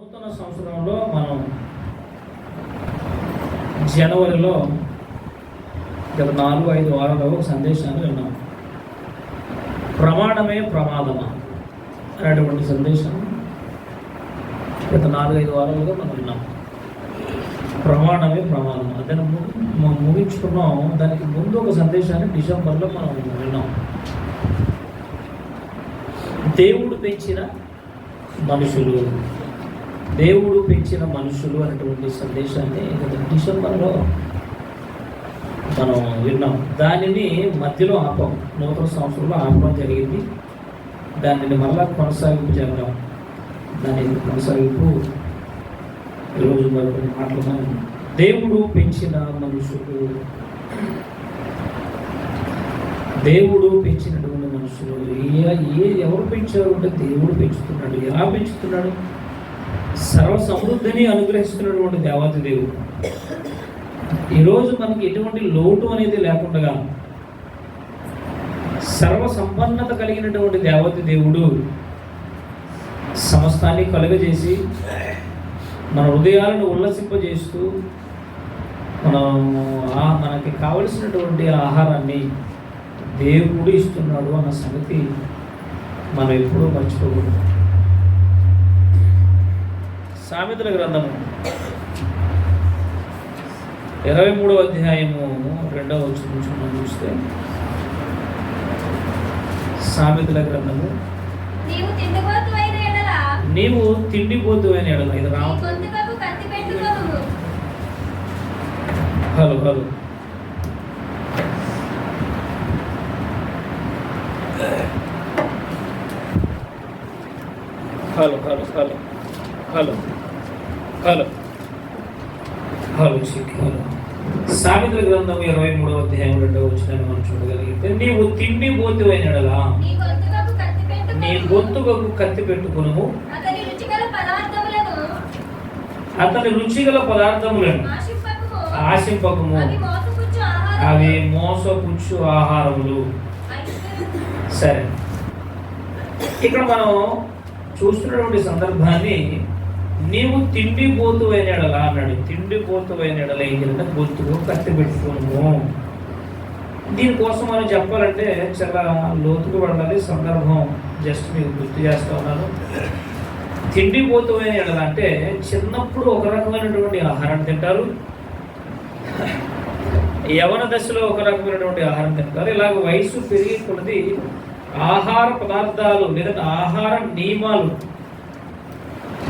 నూతన సంవత్సరంలో మనం జనవరిలో గత 4-5 వారాల్లో ఒక సందేశాన్ని విన్నాం. ప్రమాణమే ప్రమాదమా అనేటువంటి సందేశం గత 4-5 వారాలుగా మనం విన్నాం. ప్రమాణమే ప్రమాదం దాన్ని మనం ముగించుకున్నాం. దానికి ముందు ఒక సందేశాన్ని డిసెంబర్లో మనం విన్నాం. దేవుడు పెంచిన మనుషులు అనేటువంటి సందేశాన్ని డిసెంబర్లో మనం విన్నాం. దానిని మధ్యలో ఆపం, నూతన సంవత్సరంలో ఆపడం జరిగింది. దానిని మళ్ళా కొనసాగింపు చేద్దాం. దాని కొనసాగింపు ఈరోజు మరొకటి మాట్లాడదాం. దేవుడు పెంచిన మనుషులు, దేవుడు పెంచినటువంటి మనుషులు ఎవరు పెంచారు అంటే దేవుడు పెంచుతున్నాడు. ఎలా పెంచుతున్నాడు? సర్వ సమృద్ధిని అనుగ్రహిస్తున్నటువంటి దేవాతి దేవుడు. ఈరోజు మనకి ఎటువంటి లోటు అనేది లేకుండా సర్వ సంపన్నత కలిగినటువంటి దేవాతి దేవుడు సమస్తాన్ని కలుగజేసి మన హృదయాలను ఉల్లసింపజేస్తూ మనకి కావలసినటువంటి ఆహారాన్ని దేవుడు ఇస్తున్నాడు అన్న సంగతి మనం ఎప్పుడూ మర్చిపోకూడదు. సామెతల గ్రంథము 23వ అధ్యాయము 2వ వచనం నుంచి మనం చూస్తే, సామెతల గ్రంథము నీవు తిండిపోతువైన ఎడల ఇది రా hello hello hello hello hello hello hello hello hello సామెతల గ్రంథం 23వ అధ్యాయం 2వ వచనాన్ని మనం చూడగలిగితే, నీవు తిండిపోతువైన ఎడల నీ గొంతుకు కత్తి పెట్టుకును, అతని రుచిగల పదార్థములను ఆశింపకము, అవి మోసపుచ్చు ఆహారములు. సరే, ఇక్కడ మనం చూస్తున్నటువంటి సందర్భాన్ని నీవు తిండిపోతువైన ఎడల అన్నాడు. తిండిపోతువైన ఎడల ఏం చేయాలంటే గొంతుకు కత్తి పెట్టుకోను. దీనికోసం మనం చెప్పాలంటే చాలా లోతుకు పడాలి. సందర్భం జస్ట్ మీకు గుర్తు చేస్తా ఉన్నాను. తిండిపోతువైన ఎడల అంటే చిన్నప్పుడు ఒక రకమైనటువంటి ఆహారం తింటారు, యవన దశలో ఒక రకమైనటువంటి ఆహారం తింటారు. ఇలాగ వయసు పెరిగే కొలది ఆహార పదార్థాలు లేదా ఆహార నియమాలు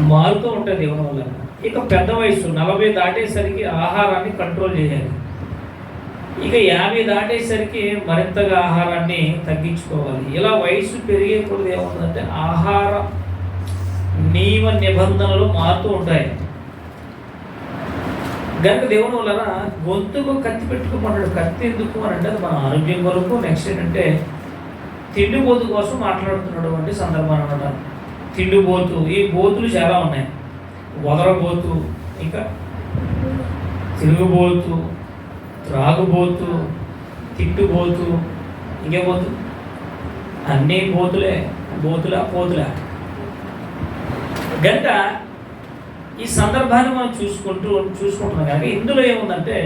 మారుతూ ఉంటాయి దేవుని వల్ల. ఇక పెద్ద వయసు 40 దాటేసరికి ఆహారాన్ని కంట్రోల్ చేయాలి. ఇక 50 దాటేసరికి మరింతగా ఆహారాన్ని తగ్గించుకోవాలి. ఇలా వయసు పెరిగే కొలది ఏమవుతుందంటే ఆహార నియమ నిబంధనలు మారుతూ ఉంటాయి. కనుక దేవుని వలన గొంతుకు కత్తి పెట్టుకోమన్నాడు. కత్తి ఎందుకు అని అంటే మన ఆరోగ్యం కొరకు. నెక్స్ట్ ఏంటంటే తిండిపోతు కోసం మాట్లాడుతున్నాడు వంటి సందర్భం అనమాట. తిండిపోతు, ఈ బోతులు చాలా ఉన్నాయి. వదరబోతు, ఇంకా తిరుగుబోతు, త్రాగుబోతు, తిట్టుబోతు, ఇంకే పోతు, అన్నీ పోతులే. పోతులే. కనుక ఈ సందర్భాన్ని మనం చూసుకుంటున్నాం. కనుక ఇందులో ఏముందంటే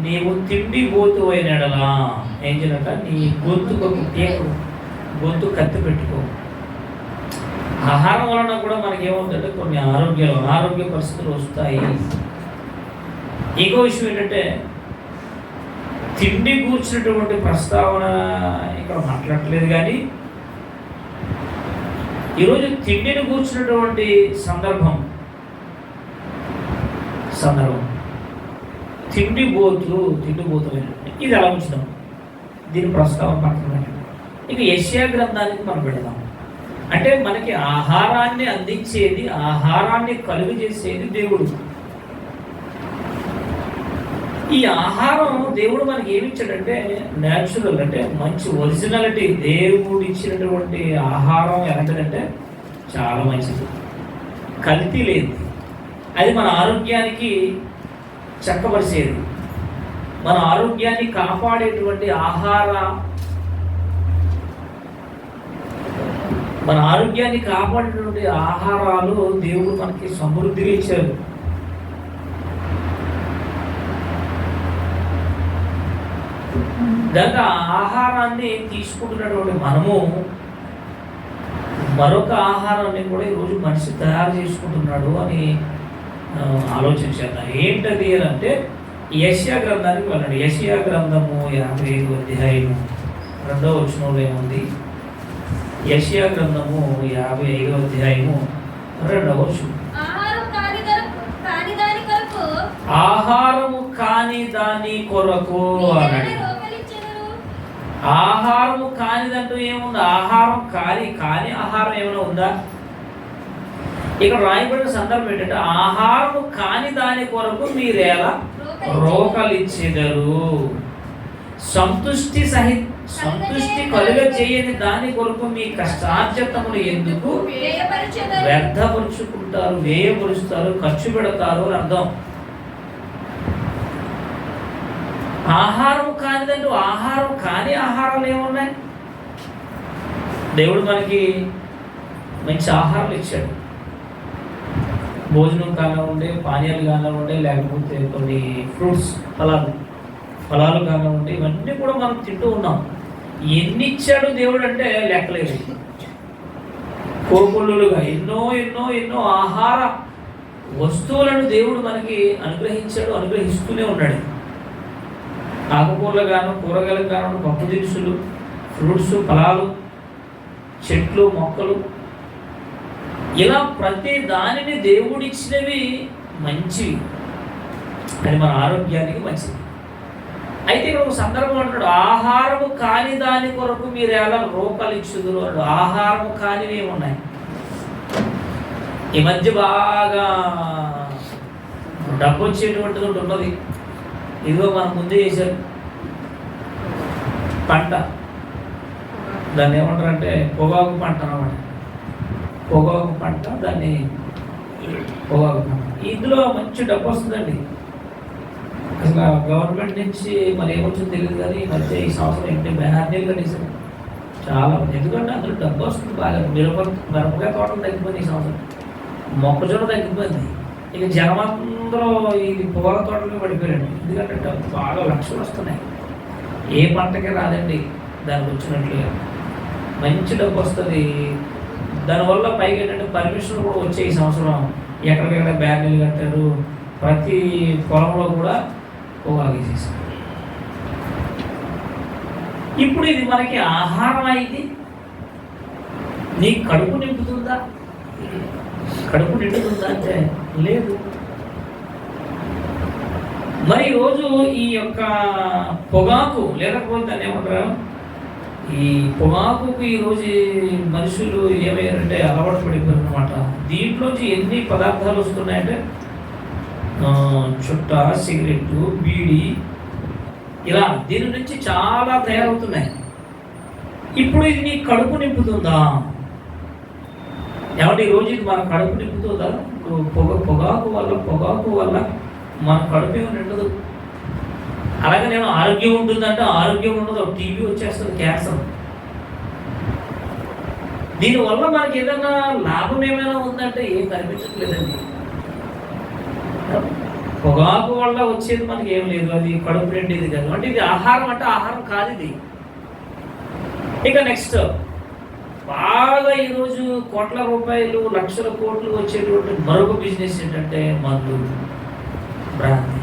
నీవు తిండిపోతు అయిన ఎడలా ఏం చేయాలంట, నీ గొంతు కత్తి పెట్టుకో. ఆహారం వలన కూడా మనకి ఏమవుతుందంటే కొన్ని అనారోగ్య పరిస్థితులు వస్తాయి. ఇంకో విషయం ఏంటంటే తిండి కూర్చున్నటువంటి ప్రస్తావన ఇక్కడ మాట్లాడట్లేదు, కానీ ఈరోజు తిండిని కూర్చున్నటువంటి సందర్భం తిండిపోతు ఇది ఎలా ఉంచుదాం, దీని ప్రస్తావన పక్కన. ఇక యెషయా గ్రంథానికి మనం పెడదాం. అంటే మనకి ఆహారాన్ని అందించేది, ఆహారాన్ని కలుగు చేసేది దేవుడు. ఈ ఆహారం దేవుడు మనకి ఏమి ఇచ్చాడంటే న్యాచురల్, అంటే మంచి ఒరిజినాలిటీ. దేవుడు ఇచ్చినటువంటి ఆహారం ఎలాంటిదంటే చాలా మంచిది, కల్తీ లేదు. అది మన ఆరోగ్యానికి చక్కబరిచేది, మన ఆరోగ్యాన్ని కాపాడేటువంటి ఆహార మన ఆరోగ్యాన్ని కాపాడేటువంటి ఆహారాలు దేవుడు మనకి సమృద్ధిగా ఇచ్చారు. దాకా ఆహారాన్ని తీసుకుంటున్నటువంటి మనము మరొక ఆహారాన్ని కూడా ఈరోజు మనిషి తయారు చేసుకుంటున్నాడు అని ఆలోచించాను. ఏంటది అని అంటే యెషయా గ్రంథానికి వెళ్ళండి. యెషయా గ్రంథము 55వ అధ్యాయము 2వ వచనంలో ఏముంది? యెషయా గ్రంథము 55వ అధ్యాయము 2వ వచనం. ఆహారము కాని దాని కొరకు అన్నాడు. ఆహారము కానిదంటూ ఏముంది? ఆహారం కాని ఆహారం ఏమైనా ఉందా? ఇక్కడ రాయబడిన సందర్భం ఏంటంటే ఆహారము కాని దాని కొరకు మీరేలా రోకలిచ్చెదరు, సంతృష్టి కలుగ చేయని దాని కొరకు మీ కష్టార్జితమును ఎందుకు వ్యర్థపరుచుకుంటారు, వ్యయపరుస్తారు, ఖర్చు పెడతారు అని అర్థం. ఆహారం కానిదంటూ ఆహారం కాని ఆహారాలు ఏమున్నాయి? దేవుడు మనకి మంచి ఆహారాలు ఇచ్చాడు. భోజనం కానివ్వండి, పానీయాలు కానివ్వండి, లేకపోతే కొన్ని ఫ్రూట్స్ ఫలాలు కానివ్వండి, ఇవన్నీ కూడా మనం తింటూ ఉన్నాం. ఎన్ని ఇచ్చాడు దేవుడు అంటే లెక్కలేదు. కోకొల్లులుగా ఎన్నో ఎన్నో ఎన్నో ఆహార వస్తువులను దేవుడు మనకి అనుగ్రహిస్తూనే ఉన్నాడు. ఆకుకూరలు గాను, కూరగాయలు గాను, పప్పు దినుసులు, ఫ్రూట్స్, ఫలాలు, చెట్లు, మొక్కలు, ఇలా ప్రతి దానిని దేవుడిచ్చినవి మంచివి, అది మన ఆరోగ్యానికి మంచిది. అయితే ఇక్కడ ఒక సందర్భం అంటాడు, ఆహారము కాని దాని కొరకు మీరు ఎలా రోకలిచ్చుదురు అన్నాడు. ఆహారము కానివి ఏమున్నాయి? ఈ మధ్య బాగా డబ్బు వచ్చేటువంటిది ఒకటి ఉన్నది. ఇదిగో మనం ముందే చేశారు పంట, దాన్ని ఏమంటారంటే పొగాకు పంట అన్నమాట. పొగాకు పంట, దాన్ని పొగాకు పంట. ఇందులో మంచి డబ్బు వస్తుందండి. అసలు గవర్నమెంట్ నుంచి మరి ఏమొచ్చిందో తెలియదు, కానీ ఈ మధ్య ఈ సంవత్సరం ఏంటి బ్యానర్లు కట్టేసారు చాలా. ఎందుకంటే అందులో డబ్బు వస్తుంది బాగా. మిరపకాయ తోటలు తగ్గిపోయింది ఈ సంవత్సరం, మొక్కజొన్న తగ్గిపోయింది. ఇక జనమందరూ ఈ పొగాకు తోటలో పడిపోయారండి. ఎందుకంటే బాగా లక్షలు వస్తున్నాయి. ఏ పంటకి రాదండి దానికి వచ్చినట్లుగా. మంచి డబ్బు వస్తుంది. దానివల్ల పైకి ఏంటంటే పర్మిషన్ కూడా వచ్చే ఈ సంవత్సరం. ఎక్కడికెక్కడ బ్యానర్లు కట్టారు, ప్రతి పొలంలో కూడా పొగాకు చేశారు. ఇప్పుడు ఇది మనకి ఆహారం అయింది. నీ కడుపు నింపుతుందా? కడుపు నిండుతుందా అంటే లేదు. మరి ఈరోజు ఈ యొక్క పొగాకు, లేకపోతే దాన్ని ఏమంటారు, ఈ పొగాకుకు ఈరోజు మనుషులు ఏమయ్యారంటే అలవాటు పడిపోయారు అనమాట. దీంట్లోంచి ఎన్ని పదార్థాలు వస్తున్నాయంటే చుట్ట, సిగరెట్టు, బీడి, ఇలా దీని నుంచి చాలా తయారవుతున్నాయి. ఇప్పుడు ఇది నీ కడుపు నింపుతుందా? ఏమంటే ఈరోజు ఇది మన కడుపు నింపుతుందా? పొగాకు వల్ల మన కడుపు ఏమి నిండదు. అలాగే నేను ఆరోగ్యం ఉంటుందంటే ఆరోగ్యం ఉండదు, టీబీ వచ్చేస్తుంది, క్యాన్సర్. దీనివల్ల మనకి ఏదైనా లాభం ఏమైనా ఉందంటే ఏం కనిపించట్లేదండి. పొగాకు వల్ల వచ్చేది మనకి ఏం లేదు, అది కడుపు నిండేది కాదు. అంటే ఇది ఆహారం అంటే ఆహారం కాదు ఇది. ఇక నెక్స్ట్, బాగా ఈరోజు కోట్ల రూపాయలు, లక్షల కోట్లు వచ్చేటువంటి మరొక బిజినెస్ ఏంటంటే మందు, భ్రాంతి.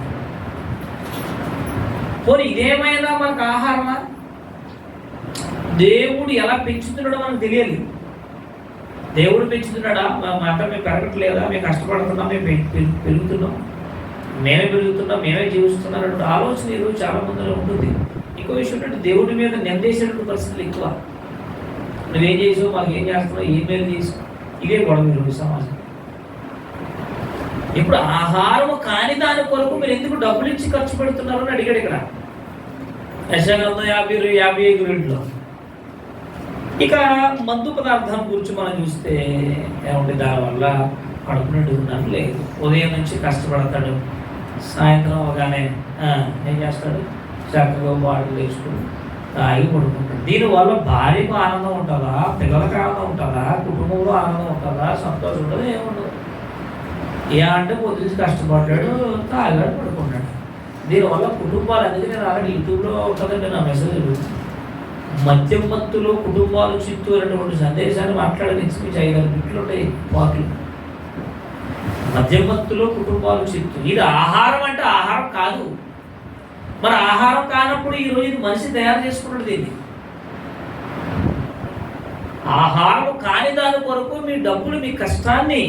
పోనీ ఇదేమైనా మనకు ఆహారమా? దేవుడు ఎలా పెంచుతున్నాడో మనకు తెలియాలి. దేవుడు పెంచుతున్నాడా? మాట మేము పెరగట్లేదా? మేము కష్టపడుతున్నాం, మేము పెరుగుతున్నాం, మేమే పెరుగుతున్నాం, మేమే జీవిస్తున్నాం అన్నట్టు ఆలోచన ఈరోజు చాలా మందిలో ఉంటుంది. ఇంకో విషయం ఏంటంటే దేవుడి మీద నిందేసేటువంటి పరిస్థితులు ఎక్కువ. నువ్వేం చేసావు, మాకు ఏం చేస్తున్నావు, ఈమెయిల్ చేసావు, ఇదే గొడవ ఈరోజు సమాజం. ఇప్పుడు ఆహారము కాని దాని కొరకు మీరు ఎందుకు డబ్బులు ఇచ్చి ఖర్చు పెడుతున్నారు అని అడిగాడు ఇక్కడ యెషయా 55:2. ఇక మందు పదార్థాల గురించి మనం చూస్తే ఏమంటే దానివల్ల కడుపు నిండుకున్నాను లేదు. ఉదయం నుంచి కష్టపడతాడు, సాయంత్రం అవగానే ఏం చేస్తాడు, చక్కగా బాటిల్ వేసుకుని తాగి పడుకుంటాడు. దీనివల్ల భార్యకు ఆనందం ఉంటుందా, పిల్లలకు ఆనందం ఉంటుందా, కుటుంబంలో ఆనందం ఉంటుందా, సంతోషం ఉంటుందా, ఏముండదు. ఏ అంటే పొద్దునుంచి కష్టపడ్డాడు, తాగాడు, పడుకున్నాడు. దీనివల్ల కుటుంబాలు, అందుకే నేను ఆల్రెడీ యూట్యూబ్లో ఉంటుందండి నా మెసేజ్, మద్యం మత్తులో కుటుంబాలు చిత్తు అనేటువంటి సందేశాన్ని మాట్లాడడానికి మీకు 5-6 బిట్లు ఉంటాయి పాటలు. మద్యం మత్తులో కుటుంబాలు చిత్తు. ఇది ఆహారం అంటే ఆహారం కాదు. మరి ఆహారం కానప్పుడు ఈరోజు ఇది మనిషి తయారు చేసుకున్నాడు. దీన్ని ఆహారం కాని దాని కొరకు మీ డబ్బులు, మీ కష్టాన్ని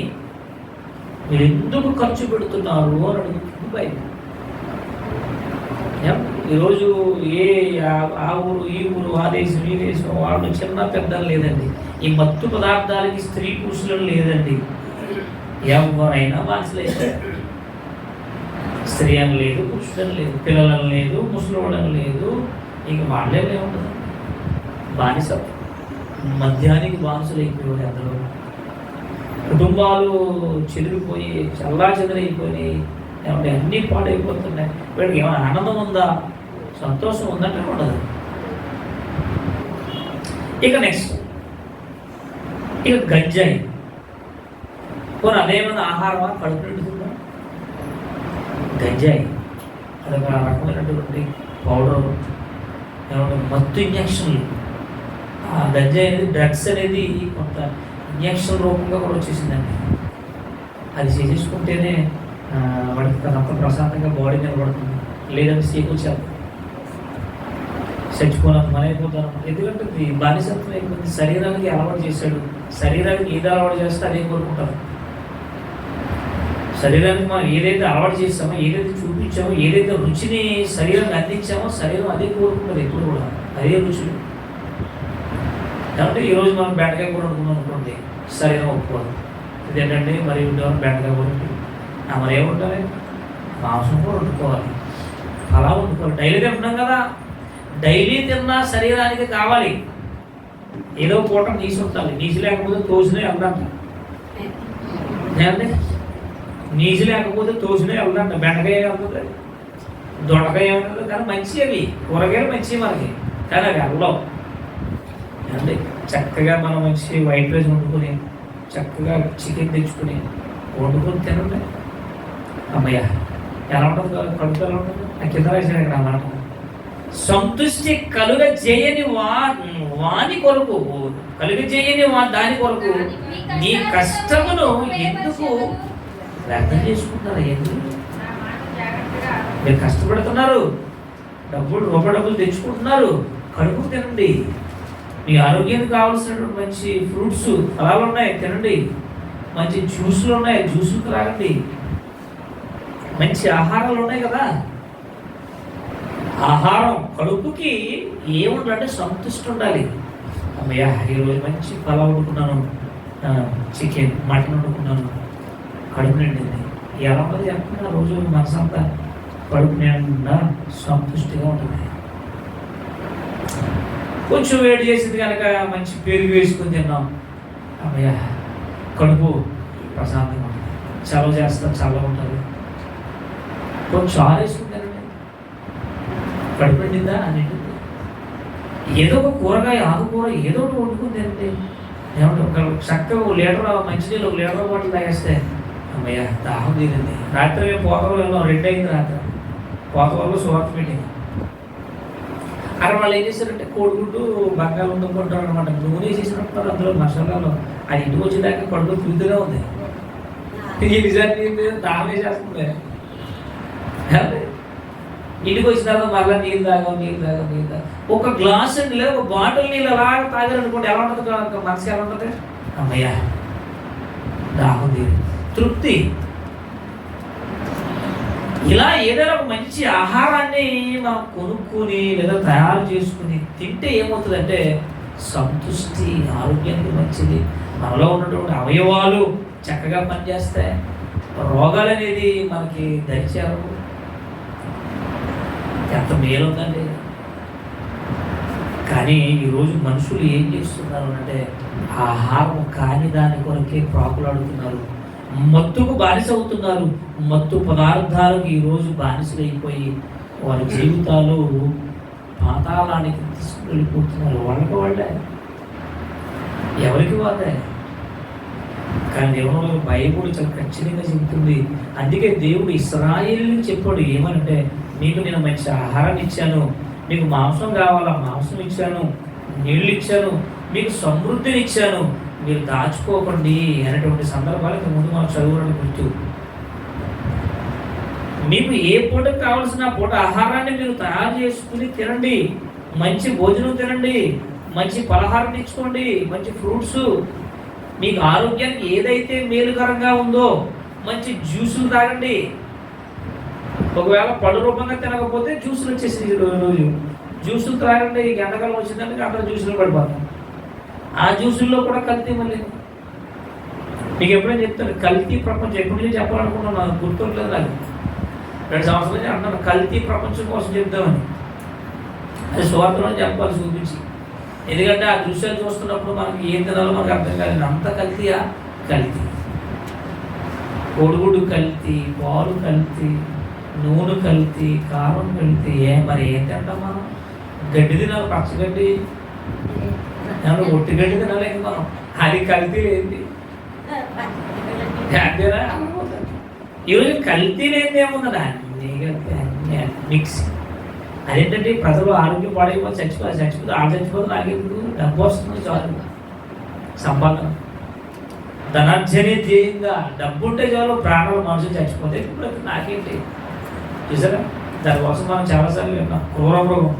మీరు ఎందుకు ఖర్చు పెడుతున్నారు అని అడుగుతుంది బైబిల్. ఈరోజు ఆ ఊరు, ఈ ఊరు, ఆ దేశం, ఈ దేశం, వాళ్ళు చిన్న పెద్దలు లేదండి. ఈ మత్తు పదార్థాలకి స్త్రీ పురుషులను లేదండి. ఎవరైనా బానిసలైతే, స్త్రీ అని లేదు, పురుషులని లేదు, పిల్లలని లేదు, ముసలివాళ్ళని లేదు, ఇంక వాళ్ళే ఉండదు. బానిస మద్యానికి బానిసలు అయిపోయాడు. అందరూ కుటుంబాలు చెదిరిపోయి చల్లా చెదిరైపోయి ఏమంటే అన్నీ పాడైపోతున్నాయి. వీళ్ళకి ఏమైనా ఆనందం ఉందా, సంతోషం ఉందంటే ఉండదు. ఇక నెక్స్ట్ ఇక గంజాయి. పోనీ అదేమైనా ఆహారమా, కడుపు నిండుతుందా? గంజాయి అదొక రకమైనటువంటి పౌడర్, ఏమంటే మత్తు ఇంజక్షన్లు. ఆ గంజాయి అనేది, డ్రగ్స్ అనేది కొంత ఇంజక్షన్ రూపంగా కూడా వచ్చేసిందండి. అది చేసేసుకుంటేనే వాడికి తనంత ప్రశాంతంగా బాడీ నిలబడుతుంది. లేదంటే చేకూర్చాలి, చచ్చిపోయినంత మన అయిపోతారు. ఎందుకంటే ఈ బానిసత్వం అయిపోయింది. శరీరానికి అలవాటు చేశాడు. శరీరానికి ఏది అలవాటు చేస్తే అదే కోరుకుంటారు. శరీరానికి మనం ఏదైతే అలవాటు చేస్తామో, ఏదైతే చూపించామో, ఏదైతే రుచిని శరీరానికి అందించామో, శరీరం అదే కోరుకుంటుంది ఎప్పుడు కూడా, అదే రుచులు. కాబట్టి ఈరోజు మనం బెండకాయ కూర వండుకున్నాం అనుకోండి, శరీరం ఒప్పుకోదు. ఇదేంటంటే మరి బెండకాయ కూర మరి ఏముంటుంది, మాంసం కూడా వండుకోవాలి, అలా వండుకోవాలి. డైలీ తింటున్నాం కదా, డైలీ తిన్నా శరీరానికి కావాలి. ఏదో పూట నీసు ఉండాలి. నీసు లేకపోతే తోసినే వెళ్దాం. ఏమండి, నీసు లేకపోతే తోసినే వెళ్దాం. బెండకాయ వెళ్తుంది, దొండకాయ ఏమవుతుంది, కానీ మంచి అవి కూరగాయలు మంచివి మనకి, కానీ అవి వెళ్ళవు. అంటే చక్కగా మనం మంచి వైట్ రైస్ వండుకొని, చక్కగా చికెన్ తెచ్చుకొని వండుకొని తినండి. అమ్మయ్య ఎలా ఉంటుంది, కడుపు ఎలా ఉంటుంది. నాకు కింద రాశాడు ఇక్కడ అన్నమాట, సంతృష్టి కలుగజేయని వాని కొరకు, కలుగజేయని దాని కొరకు నీ కష్టమును ఎందుకు వ్యర్థం చేసుకుంటున్నారు? ఎందుకు మీరు కష్టపడుతున్నారు, రూపాయి తెచ్చుకుంటున్నారు, కడుపు తినండి. మీ ఆరోగ్యానికి కావాల్సినటువంటి మంచి ఫ్రూట్స్, ఫలాలు ఉన్నాయి, తినండి. మంచి జ్యూసులు ఉన్నాయి, జ్యూసులు త్రాగండి. మంచి ఆహారాలు ఉన్నాయి కదా. ఆహారం కడుపుకి ఏముండాలంటే సంతృష్టి ఉండాలి. అమ్మయ్య ఈరోజు మంచి పలావ్ వండుకున్నాను, చికెన్, మటన్ వండుకున్నాను, కడుపు నిండింది. ఎలా ఉంటుంది చెప్తున్నా, రోజు మనసంతా కడుపు నిండా సంతృష్టిగా ఉంటుంది. కొంచెం వేడి చేసింది కనుక మంచి పెరుగు వేసుకొని తిన్నాం, అమ్మయ్య కడుపు ప్రశాంతంగా ఉంటుంది. చలవ చేస్తాం, చల్లగా ఉంటుంది. కొంచెం ఆరేసుకుంటారండి, కడుపు నిండిందా అని. ఏదో ఒక కూరగాయ, ఆకుకూర ఏదో ఒకటి వండుకుని తినండి. ఏమంటే ఒక చక్కగా 1 లీటర్ మంచినీళ్ళు, 1 లీటర్ బాటిల్ తాగేస్తే అమ్మయ్య దాహం తీరింది. రాత్రి మేము పోతవరం వెళ్ళాం, 2 అయింది రాత్రి. పోతవరంలో సువార్త మీటింగ్. అక్కడ వాళ్ళు ఏం చేశారంటే కోడిగుడ్డు బంగాళం వండుకుంటారు అనమాట. నూనె చేసినప్పుడు అందులో మసాలాలో అది ఇంటికి వచ్చేదాకా కడుపు ఫుల్గా ఉంది. ఈ నిజాన్ని దాహం వేసేస్తుంది. ఇంటికి వచ్చిన తర్వాత మళ్ళీ నీళ్ళు తాగాం. ఒక గ్లాస్ అండి లేదా ఒక బాటిల్ నీళ్ళు అలాగ తాగారనుకోండి, ఎలా ఉంటుంది మనసు, ఎలా ఉంటుంది? అమ్మయ్య దాహం తీరు, తృప్తి. ఇలా ఏదైనా ఒక మంచి ఆహారాన్ని మనం కొనుక్కొని లేదా తయారు చేసుకుని తింటే ఏమవుతుందంటే సంతృష్టి, ఆరోగ్యానికి మంచిది. మనలో ఉన్నటువంటి అవయవాలు చక్కగా పనిచేస్తాయి. రోగాలు అనేది మనకి దరిచేరవు. ఎంత మేలుందండి. కానీ ఈరోజు మనుషులు ఏం చేస్తున్నారు అంటే ఆహారం కాని దాని కొరకే ప్రాకులాడుతున్నారు, మత్తుకు బానిస అవుతున్నారు. మత్తు పదార్థాలకు ఈరోజు బానిసలైపోయి వారి జీవితాలు పాతాళానికి తీసుకువెళ్ళిపోతున్నారు. వాళ్ళకి వాళ్ళే, ఎవరికి వాళ్ళే. కానీ దేవుడు బైబుల్ చాలా ఖచ్చితంగా చెబుతుంది. అందుకే దేవుడు ఇశ్రాయేలుకి చెప్పాడు ఏమనంటే, మీకు నేను మంచి ఆహారాన్ని ఇచ్చాను, మీకు మాంసం కావాలా మాంసం ఇచ్చాను, నీళ్ళు ఇచ్చాను, మీకు సమృద్ధిని ఇచ్చాను, మీరు దాచుకోకండి అనేటువంటి సందర్భాలకు ముందు మనం చదువులను గుర్తు. మీకు ఏ పూటకు కావాల్సిన పూట ఆహారాన్ని మీరు తయారు చేసుకుని తినండి, మంచి భోజనం తినండి, మంచి పలహారం తెచ్చుకోండి, మంచి ఫ్రూట్స్, మీకు ఆరోగ్యానికి ఏదైతే మేలుకరంగా ఉందో మంచి జ్యూసులు తాగండి. ఒకవేళ పళ్ళు రూపంగా తినకపోతే జ్యూసులు వచ్చేసి రోజు జ్యూసులు తాగండి. ఎండాకాలం వచ్చిందంటే అక్కడ జ్యూసులు పడిపోతాం. ఆ జ్యూసుల్లో కూడా కల్తీ. మళ్ళీ మీకు ఎప్పుడైనా చెప్తాను కల్తీ ప్రపంచం. ఎప్పుడు నేను చెప్పాలనుకున్నాను, నాకు గుర్తుండలేదు. నాకు 2 సంవత్సరాల నుంచి అంటున్నాను కల్తీ ప్రపంచం కోసం చెప్తామని. అది సువార్తలో చెప్పాలి చూపించి. ఎందుకంటే ఆ దృశ్యాలు చూస్తున్నప్పుడు మనకి ఏం తినాలో మనకు అర్థం కాలేదు. అంత కల్తీయా? కల్తీ. కోడిగుడ్డు కల్తీ, పాలు కల్తీ, నూనె కల్తీ, కారం కల్తీ. మరి ఏం తింటాం మనం? గడ్డి తినాలి, పచ్చగడ్డి, ఒట్టి గడ్డి తినాలి మనం. అది కల్తీ ఏంటి? అంతేనా? ఈరోజు కల్తీ లేనిది ఏముందా? అన్నీ కలిపి అన్నీ మిక్స్. అదేంటంటే ప్రజలు ఆరోగ్యం పాడైపోతే చచ్చిపోతే ఆ చచ్చిపోతే నాకెందుకు? డబ్బు వస్తుంది చాలు, సంపాదన, ధనార్జనే ధ్యేయంగా. డబ్బు ఉంటే చాలు, ప్రాణాలు మనుషులు చచ్చిపోతే ఇప్పుడు నాకేంటి? చూసారా, దానికోసం మనం చాలాసార్లు విన్నాం. క్రూర మృగం.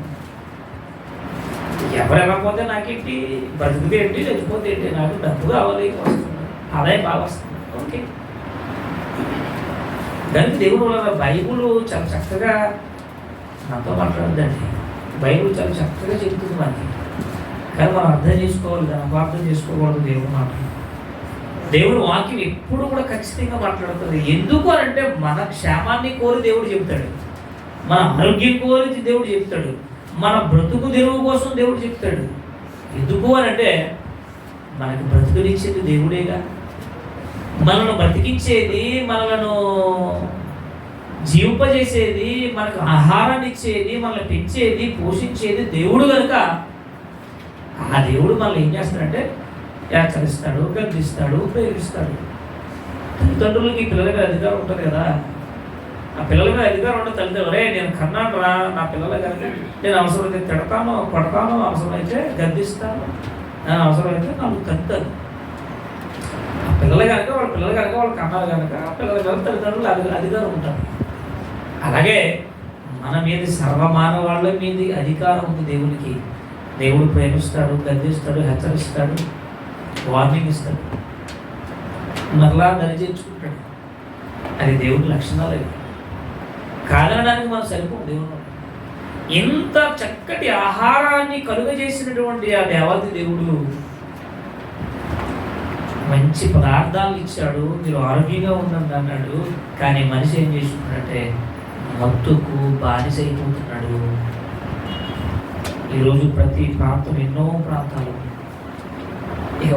ఎవరెవరిపోతే నాకేంటి? బ్రతికితే ఏంటి, చచ్చిపోతే ఏంటి? నాకు డబ్బు కావాలి, వస్తుంది, ఆదాయం బాగా వస్తుంది, ఓకే. దానికి దేవుడు బైబుల్ చాలా చక్కగా నాతో మాట్లాడద్దండి. బైబుల్ చాలా చక్కగా చెబుతుంది మనకి. కానీ మనం అర్థం చేసుకోవాలి, దాన్ని అపార్థం చేసుకోకూడదు. దేవుడు మాట, దేవుడు వాక్యం ఎప్పుడు కూడా ఖచ్చితంగా మాట్లాడుతుంది. ఎందుకు అని అంటే మన క్షేమాన్ని కోరి దేవుడు చెప్తాడు, మన ఆరోగ్యం కోరి దేవుడు చెప్తాడు, మన బ్రతుకు తెరువు కోసం దేవుడు చెప్తాడు. ఎందుకు అని అంటే మనకు బ్రతుకునిచ్చేది దేవుడేగా. మనల్ని బ్రతికించేది, మనలను జీవింపజేసేది, మనకు ఆహారాన్ని ఇచ్చేది, మనల్ని పెంచేది, పోషించేది దేవుడు కనుక ఆ దేవుడు మనల్ని ఏం చేస్తాడంటే హెచ్చరిస్తాడు, గద్దిస్తాడు, ప్రేరిస్తాడు. తల్లిదండ్రులకి పిల్లల మీద అధికారం ఉంటుంది కదా. ఆ పిల్లల మీద అధికారం ఉంటే తల్లిదండ్రులు, నేను కన్నాను రా నా పిల్లల కనుక నేను అవసరమైతే తిడతాను, కొడతాను, అవసరమైతే గద్దిస్తాను, నేను అవసరమైతే నాకు తగ్గుతాను. పిల్లలు కనుక వాళ్ళు కన్నారు కనుక పిల్లల మీద తల్లిదండ్రులు అధికారం ఉంటారు. అలాగే మన మీద సర్వమానవాళ్ళ మీద అధికారం ఉంది దేవునికి. దేవుడు ప్రేమిస్తాడు, గద్దిస్తాడు, హెచ్చరిస్తాడు, వార్నింగ్ ఇస్తాడు, మరలా దరిచేర్చుకుంటాడు. అది దేవుడి లక్షణాలు. కాదనడానికి మనం సరిపోం. దేవుడు ఇంత చక్కటి ఆహారాన్ని కలుగజేసినటువంటి ఆ దేవాది దేవుడు మంచి పదార్థాలు ఇచ్చాడు, మీరు ఆరోగ్యంగా ఉండండి అన్నాడు. కానీ మనిషి ఏం చేస్తున్నాడంటే మత్తుకు బానిస అయిపోతున్నాడు. ఈరోజు ప్రతి ప్రాంతం, ఎన్నో ప్రాంతాలు ఇక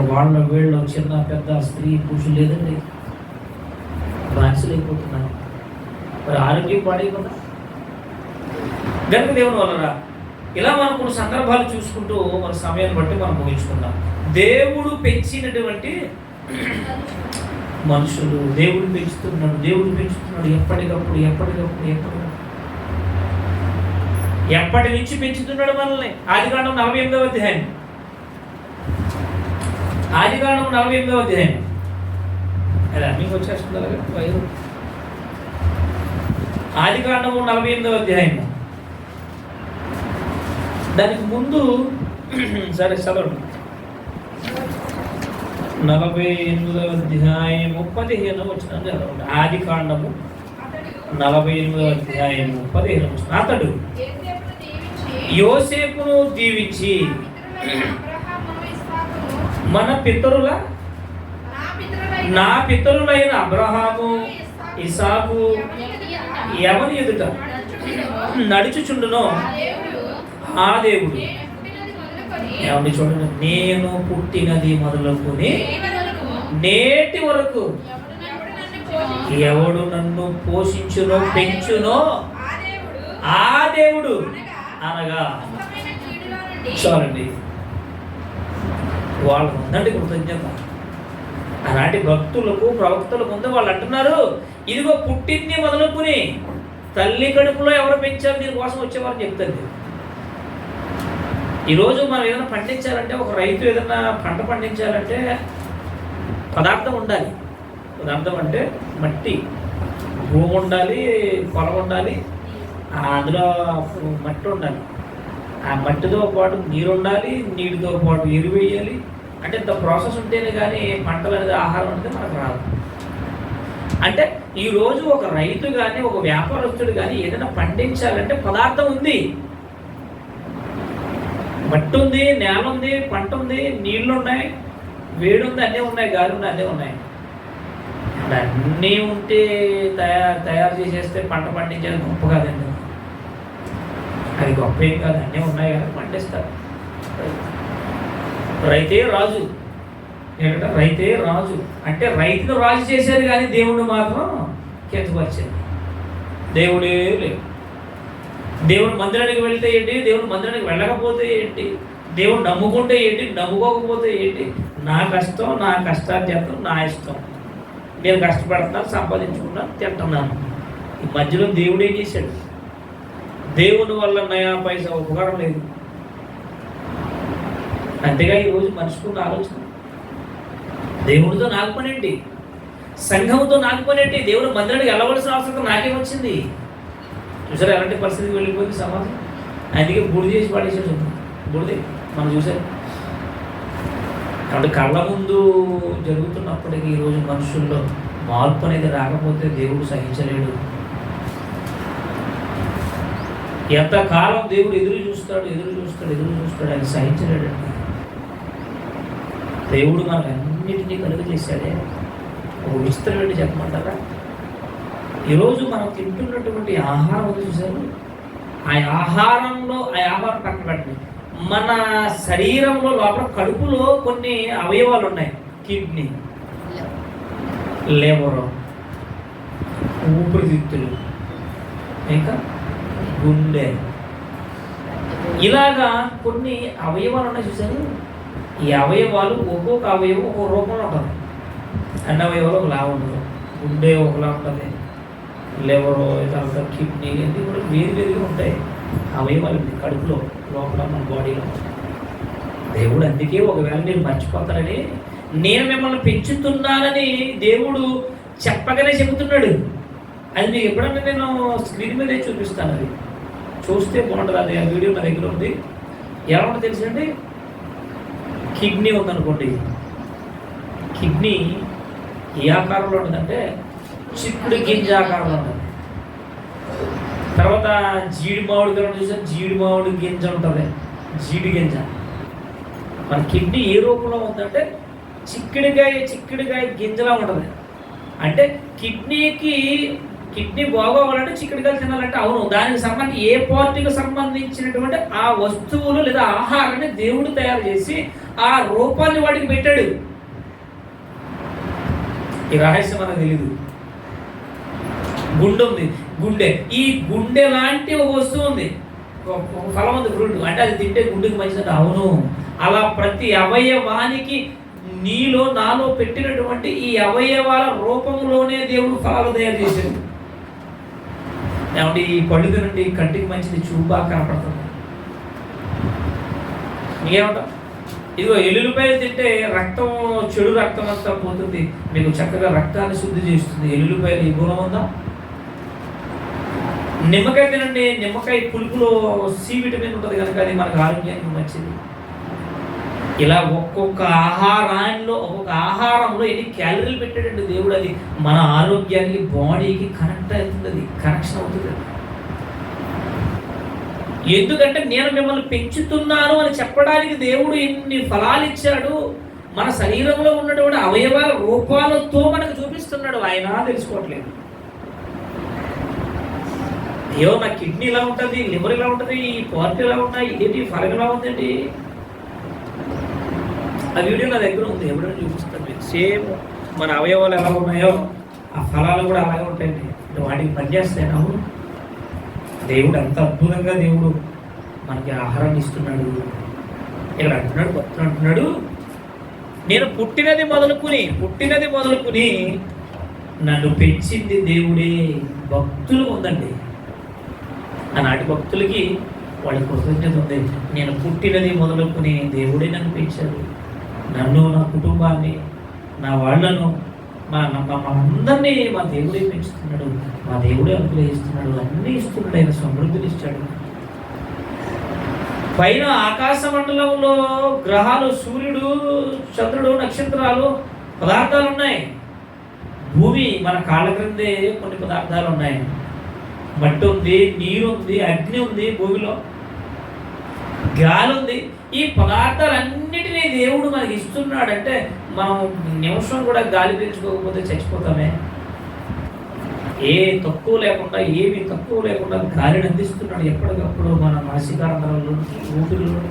వీళ్ళు చిన్న పెద్ద స్త్రీ పురుషులు లేదండి, బానిసలు అయిపోతున్నారు. మరి ఆరోగ్యం పాడైపోతా గనుక దేవుని వలన ఇలా మనం కొన్ని సందర్భాలు చూసుకుంటూ మన సమయాన్ని బట్టి మనం ముగించుకుందాం. దేవుడు పెంచినటువంటి మనుషులు, దేవుడు పెంచుతున్నాడు ఎప్పటికప్పుడు ఎప్పటి నుంచి పెంచుతున్నాడు మనల్ని. ఆదికాండం 48వ అధ్యాయం, అలా మీకు వచ్చేస్తుంది అలాగే. ఆదికాండము 48వ అధ్యాయం, దానికి ముందు సరే చదవండి. 48వ అధ్యాయం 15వ వచనం చదవండి. ఆదికాండము 48వ అధ్యాయం 15వ వచనం. అతడు యోసేపును దీవించి నా పితరులైన అబ్రహాము, ఇసాకు ఎవరి ఎదుట నడుచుచుండునో ఆ దేవుడు, ఎవరిని చూడండి, నేను పుట్టినది మొదలుకొని నేటి వరకు ఎవడు నన్ను పోషించునో పెంచునో ఆ దేవుడు అనగా చాలండి. వాళ్ళు ఉందండి కృతజ్ఞత. అలాంటి భక్తులకు ప్రవక్తలకు ఉంది. వాళ్ళు అంటున్నారు, ఇదిగో పుట్టింది మొదలుకుని తల్లి కడుపులో ఎవరు పెంచారు దీనికోసం వచ్చేవారు చెప్తారు. ఈరోజు మనం ఏదైనా పండించాలంటే, ఒక రైతు ఏదైనా పంట పండించాలంటే పదార్థం ఉండాలి. పదార్థం అంటే మట్టి, భూమి ఉండాలి, పొలం ఉండాలి, అందులో మట్టి ఉండాలి. ఆ మట్టితో పాటు నీరు ఉండాలి, నీటితో పాటు ఎరువు వేయాలి. అంటే ఇంత ప్రాసెస్ ఉంటేనే కానీ పంటలు అనేది, ఆహారం అనేది మనకు రాదు. అంటే ఈరోజు ఒక రైతు కానీ ఒక వ్యాపారస్తుడు కానీ ఏదైనా పండించాలంటే పదార్థం ఉంది, మట్టి ఉంది, నేల ఉంది, పంట ఉంది, నీళ్లు ఉన్నాయి, వేడి ఉంది, అన్నీ ఉన్నాయి, గాలి ఉంది, అన్నీ ఉన్నాయి. అన్నీ ఉంటే తయారు చేసేస్తే పంట పండించేది గొప్ప కాదండి. అది గొప్ప ఏం కాదు, అన్నీ ఉన్నాయి కానీ పండిస్తారు. రైతే రాజు. ఏంటంటే రైతే రాజు అంటే రైతును రాజు చేశారు కానీ దేవుడిని మాత్రం కించపరిచారు. దేవుడే లేదు. దేవుడు మందిరానికి వెళ్తే ఏంటి, దేవుడు మందిరానికి వెళ్ళకపోతే ఏంటి, దేవుడు నమ్ముకుంటే ఏంటి, నమ్ముకోకపోతే ఏంటి, నా కష్టం, నా కష్టార్జితం, నా ఇష్టం, నేను కష్టపడుతున్నాను, సంపాదించుకున్నాను, తింటున్నాను. ఈ మధ్యలో దేవుడు ఏం చేశాడు? దేవుని వల్ల నయా పైసా ఉపకారం లేదు. అంతేగా ఈరోజు మనిషికున్న ఆలోచన, దేవుడితో నాకు పనేంటి, సంఘంతో నాకు పనేంటి, దేవుడు మందిరానికి వెళ్ళవలసిన అవసరం నాకేమొచ్చింది? చూసారు ఎలాంటి పరిస్థితికి వెళ్ళిపోయింది సమాజం. అందుకే బుడి చేసి పడేసాడు. బుడిదే మనం చూసారు. కాబట్టి కళ్ళ ముందు జరుగుతున్నప్పటికీ ఈరోజు మనుషుల్లో మార్పు అనేది రాకపోతే దేవుడు సహించలేడు. ఎంతకాలం దేవుడు ఎదురు చూస్తాడు, ఆయన సహించలేడండి. దేవుడు మనకు అన్నిటినీ కలుగజేశాడే. ఒక విస్తరణ ఏంటి చెప్పమంటారా? ఈరోజు మనం తింటున్నటువంటి ఆహారం ఉంది చూసారు, ఆ ఆహారంలో ఆ ఆహారం పక్కన పెట్టండి, మన శరీరంలో లోపల కడుపులో కొన్ని అవయవాలు ఉన్నాయి. కిడ్నీ, లివర్, ఊపిరితిత్తులు, ఇంకా గుండె, ఇలాగా కొన్ని అవయవాలు ఉన్నాయి చూసారు. ఈ అవయవాలు ఒక్కొక్క అవయవం ఒక్కొక్క రూపంలో ఉంటుంది. అన్ని అవయవాలు ఒకలా ఉండదు. గుండె ఒకలా ఉంటుంది, లివరు, తర్వాత కిడ్నీ, ఇవన్నీ కూడా వేరువేరుగా ఉంటాయి అవయవాలు కడుపులో లోపల మన బాడీలో. దేవుడు అందుకే ఒకవేళ మీరు మర్చిపోతారని, నేను మిమ్మల్ని పెంచుతున్నానని దేవుడు చెప్పగానే చెబుతున్నాడు. అది మీకు ఎప్పుడన్నా నేను స్క్రీన్ మీదే చూపిస్తాను. అది చూస్తే బాగుంటుంది. అది ఆ వీడియో నా దగ్గర ఉంది. ఎలా ఉంటుంది తెలుసండి? కిడ్నీ ఉందనుకోండి, కిడ్నీ ఏ ఆకారంలో ఉంటుందంటే చిక్కుడు గింజ ఆకారంలో ఉంటుంది. తర్వాత జీడి మామిడి గింజ చూసారు, జీడి మామిడి గింజ ఉంటుంది, జీడి గింజ. మన కిడ్నీ ఏ రూపంలో ఉందంటే చిక్కుడుకాయ గింజలా ఉంటుంది. అంటే కిడ్నీ బాగోవాలంటే చిక్కుడుకాయలు తినాలంటే, అవును, దానికి సంబంధించి ఏ పార్టీకి సంబంధించినటువంటి ఆ వస్తువులు లేదా ఆహారాన్ని దేవుడు తయారు చేసి ఆ రూపాన్ని వాడికి పెట్టాడు. ఈ రహస్యం మనకు తెలియదు. గుండె ఉంది, ఈ గుండె లాంటి ఒక వస్తువు ఉంది, ఒక ఫలం ఉంది, ఫ్రూట్, అంటే అది తింటే గుండెకి మంచిదంటే, అవును. అలా ప్రతి అవయవానికి నీలో నాలో పెట్టినటువంటి ఈ అవయవాల రూపంలోనే దేవుడు ఫలాలు తయారు చేశాడు. ఏమంటే ఈ పళ్ళు తినండి, కంటికి మంచిది, చూపు బాగా కనపడుతుంది. మీకేమంటా? ఇదిగో ఎల్లుల్లిపాయలు తింటే రక్తం, చెడు రక్తం అంతా పోతుంది, మీకు చక్కగా రక్తాన్ని శుద్ధి చేస్తుంది. ఎల్లుల్లిపాయలు ఈ గుణం ఉందా? నిమ్మకాయ తినండి, నిమ్మకాయ పులుపులో సి విటమిన్ ఉంటుంది కనుక అది మనకు ఆరోగ్యానికి మంచిది. ఇలా ఒక్కొక్క ఆహారంలో ఎన్ని క్యాలరీలు పెట్టాడండి దేవుడు. అది మన ఆరోగ్యానికి, బాడీకి కనెక్ట్ అవుతుంది, అది కనెక్షన్ అవుతుంది. ఎందుకంటే నేను మిమ్మల్ని పెంచుతున్నాను అని చెప్పడానికి దేవుడు ఎన్ని ఫలాలు ఇచ్చాడు. మన శరీరంలో ఉన్నటువంటి అవయవాల రూపాలతో మనకు చూపిస్తున్నాడు. ఆయన తెలుసుకోవట్లేదు. ఏవో నా కిడ్నీ ఇలా ఉంటుంది, లివర్ ఇలా ఉంటుంది, ఈ పార్టీ ఇలా ఉంటాయి, ఇదేంటి ఫలం ఇలా ఉందండి. ఆ వీడియో నా దగ్గర ఉంది, ఎప్పుడైనా చూపిస్తాను మీకు. సేమ్ మన అవయవాలు ఎలా ఉన్నాయో ఆ ఫలాలు కూడా అలాగే ఉంటాయండి. వాటికి పనిచేస్తాయి. అవును, దేవుడు ఎంత అద్భుతంగా దేవుడు మనకి ఆహారాన్ని ఇస్తున్నాడు. ఇక్కడ అంటున్నాడు నేను పుట్టినది మొదలుకుని నన్ను పెంచింది దేవుడే. భక్తులు ఉందండి, ఆనాటి భక్తులకి వాళ్ళ కృతజ్ఞత ఉంది. నేను పుట్టినది మొదలుకుని దేవుడే నన్ను పెంచాడు, నన్ను, నా కుటుంబాన్ని, నా వాళ్ళను, మా అందరినీ మా దేవుడే పెంచుతున్నాడు, మా దేవుడే అనుగ్రహిస్తున్నాడు, అన్నీ ఇస్తున్నాడు, ఆయన సమృద్ధిని ఇస్తాడు. పైన ఆకాశ మండలంలో గ్రహాలు, సూర్యుడు, చంద్రుడు, నక్షత్రాలు, పదార్థాలు ఉన్నాయి. భూమి మన కాళ్ళ క్రిందే కొన్ని పదార్థాలు ఉన్నాయి. మట్టి ఉంది, నీరు ఉంది, అగ్ని ఉంది, భూమిలో గాలి ఉంది. ఈ పదార్థాలన్నిటినీ దేవుడు మనకి ఇస్తున్నాడంటే మనం నిమిషం కూడా గాలి పీల్చుకోకపోతే చచ్చిపోతామే. ఏమీ తక్కువ లేకుండా గాలిని అందిస్తున్నాడు ఎప్పటికప్పుడు మన నాసికారంధ్రాల్లోకి, ఊపిరిలోకి.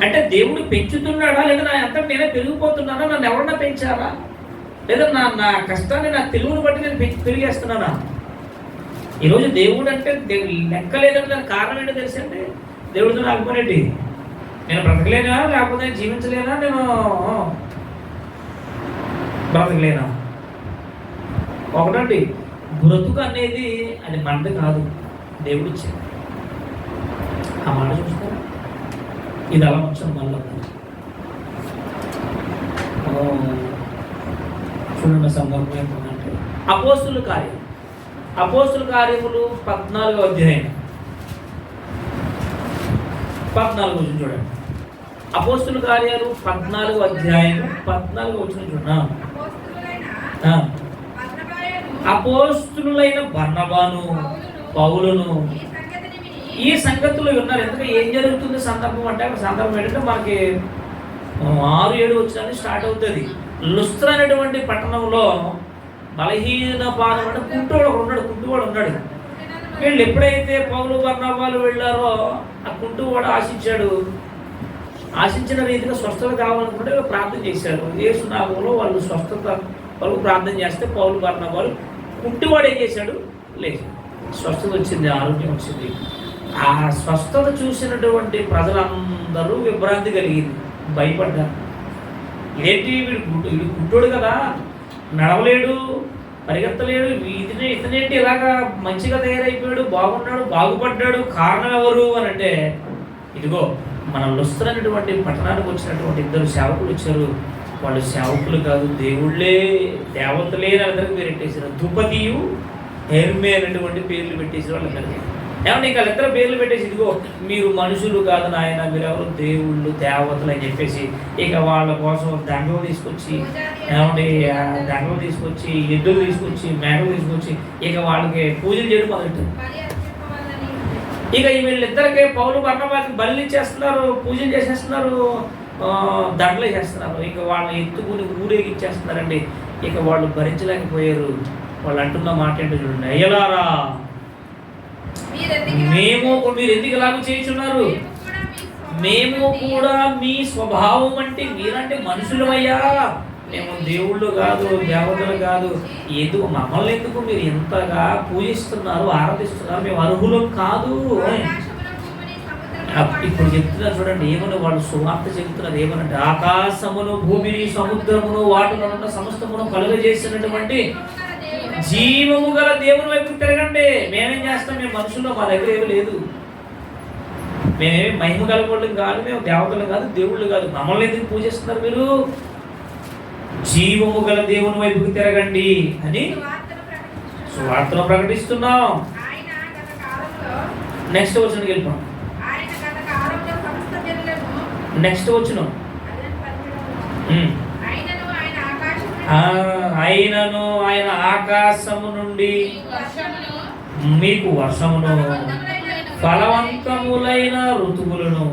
అంటే దేవుడు పెంచుతున్నాడా, లేదా నా అంతటి నేనే పెరిగిపోతున్నానా, నన్ను ఎవరన్నా పెంచారా, లేదా నా కష్టాన్ని, నా తెలుగుని బట్టి నేను పెరిగేస్తున్నానా? ఈరోజు దేవుడు అంటే లెక్క లేదంటే దానికి కారణం ఏంటో తెలుసండి. దేవుడితో నాకు పనేంటి? నేను బ్రతకలేనా, లేకపోతే జీవించలేనా, నేను బ్రతకలేనా? ఒకటండి, బ్రతుకు అనేది అది మనది కాదు, దేవుడు ఇచ్చింది. ఆ మాట చూస్తారా? ఇది అలా వచ్చాం మళ్ళీ చూడండి. సందర్భం ఏంటంటే అపోస్తుల కార్యములు 14వ అధ్యాయం 14 వచ్చిన చూడండి. అపోస్తుల కార్యాలు 14వ అధ్యాయం 14 వచ్చిన చూడండి. అపోస్తులైన బర్నబాను, పౌలును ఈ సంగతులు విన్నారు. ఎందుకంటే ఏం జరుగుతుంది సందర్భం అంటే, సందర్భం ఏంటంటే మనకి 6-7 వచ్చిన స్టార్ట్ అవుతుంది. లుస్త్ర అనేటువంటి పట్టణంలో బలహీన పాదం అంటే కుంటువాడు ఉన్నాడు. వీళ్ళు ఎప్పుడైతే పౌలు బర్నబాలు వెళ్ళారో ఆ కుంటువాడు ఆశించిన రీతిగా స్వస్థత కావాలనుకుంటే ప్రార్థన చేశారు. యేసు నామములో వాళ్ళు స్వస్థత వాళ్ళు ప్రార్థన చేస్తే పౌలు బర్నబాలు, కుంటివాడు ఏం చేశాడు? లేదు, స్వస్థత వచ్చింది, ఆరోగ్యం వచ్చింది. ఆ స్వస్థత చూసినటువంటి ప్రజలందరూ విభ్రాంతి కలిగింది, భయపడ్డారు. ఏంటి వీడు గుడ్డోడు కదా, నడవలేడు, పరిగెత్తలేడు, ఇతనేంటి ఇలాగా మంచిగా తయారైపోయాడు, బాగున్నాడు, బాగుపడ్డాడు, కారణం ఎవరు అని అంటే, ఇదిగో మన లుస్త్ర అనేటువంటి పట్టణానికి వచ్చినటువంటి 2 సేవకులు వచ్చారు. వాళ్ళు సేవకులు కాదు, దేవుళ్ళే, దేవతలే అని అందరికీ పేరు పెట్టేశారు. దుపతియు, హెర్మే అనేటువంటి పేర్లు పెట్టేసారు వాళ్ళందరికీ. ఏమంటే ఇంకా వాళ్ళిద్దరు పేర్లు పెట్టేసి, ఇదిగో మీరు మనుషులు కాదు నాయన, మీరు ఎవరు దేవుళ్ళు, దేవతలు అని చెప్పేసి ఇక వాళ్ళ కోసం దండలు తీసుకొచ్చి, ఏమంటే దండలు తీసుకొచ్చి, ఎద్దులు తీసుకొచ్చి, మేకలు తీసుకొచ్చి ఇక వాళ్ళకి పూజలు చేయడం మొదలెట్టారు. ఇక వీళ్ళిద్దరికీ పౌలు బర్నబాకి బలి ఇచ్చేస్తున్నారు, పూజలు చేసేస్తున్నారు, దండలు చేస్తున్నారు. ఇక వాళ్ళని ఎత్తుకుని ఊరేగిచ్చేస్తున్నారండి. ఇక వాళ్ళు భరించలేకపోయారు. వాళ్ళు అంటున్న మాట ఏంటో చూడండి. అయ్యలారా, మీరు ఎందుకు ఇలాగ చేయుచున్నారు? మేము కూడా మీ స్వభావం అంటే మీరంటే మనుషులమయ్యా, మేము దేవుళ్ళు కాదు, దేవతలు కాదు, ఎందుకు మమ్మల్ని ఎందుకు మీరు ఎంతగా పూజిస్తున్నారు, ఆరాధిస్తున్నారు? మేము అర్హులం కాదు. ఇప్పుడు చెప్తున్నారు చూడండి, ఏమని వాళ్ళు సువార్త చెబుతున్నారు. ఏమనంటే, ఆకాశమును, భూమిని, సముద్రమును, వాటిలో ఉన్న సమస్తమును కలుగజేసినటువంటి జీవము గల దేవుని వైపు తిరగండి. మేమేం చేస్తాం? మేము మనుషుల్లో, మా దగ్గర ఏమీ లేదు, మేమేమి మహిమ కలగోళ్ళం కాదు, మేము దేవతలు కాదు, దేవుళ్ళు కాదు, మమ్మల్ని ఎందుకు పూజిస్తున్నారు మీరు? జీవము గల దేవుని వైపుకి తిరగండి అని సువార్తను ప్రకటిస్తున్నాం. నెక్స్ట్ వచనంకి వెళ్ళిపోం. నెక్స్ట్ వచనం, ఆయనను ఆయన ఆకాశము నుండి మీకు వర్షమును, ఫలవంతములైన ఋతువులను